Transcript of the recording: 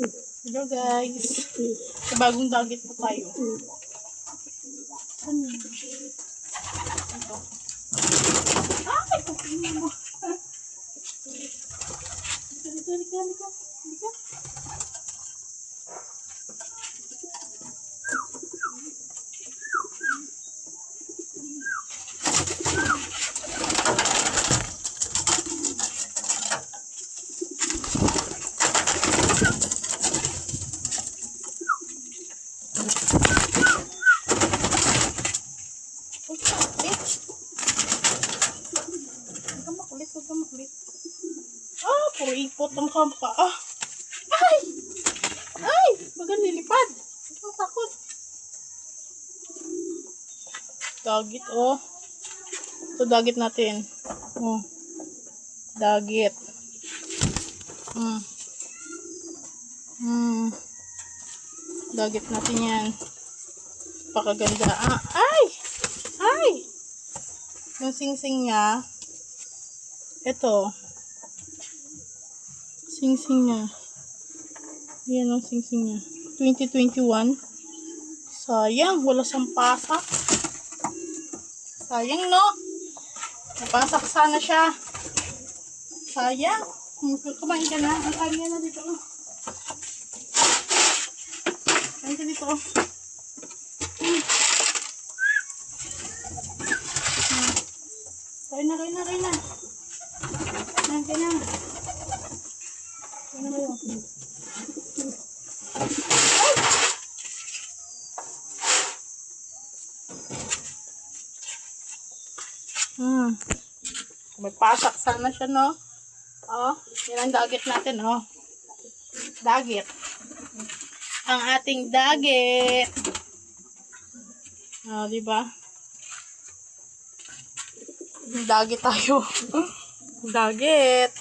Hello guys. Sa bagong dagat po tayo. Ano? Ito. Ay! Kukunin mo. Halika. Huwag ka makulit. Ah, puro ipot ang kampa. Ah. Ay! Baga nilipad. Huwag kang takot. Dagit, oh. Ito, dagit natin. Oh. Dagit. Dagit natin yan. Pakaganda. Ah, ay! Yung sing-sing niya. Ito. Sing-sing niya. Yan ang sing-sing niya. 2021. Sayang, wala siyang pasak. Sayang, no? Napasak sana siya. Sayang. Kumain ka na. Ang kanya na dito. Kumain ka dito. Kain na. Kain na kayo. May pasak sana siya, no? Oh, yan ang dagit natin, oh. Dagit. Ang ating dagit. Oh, diba? Dagit tayo. Dagit.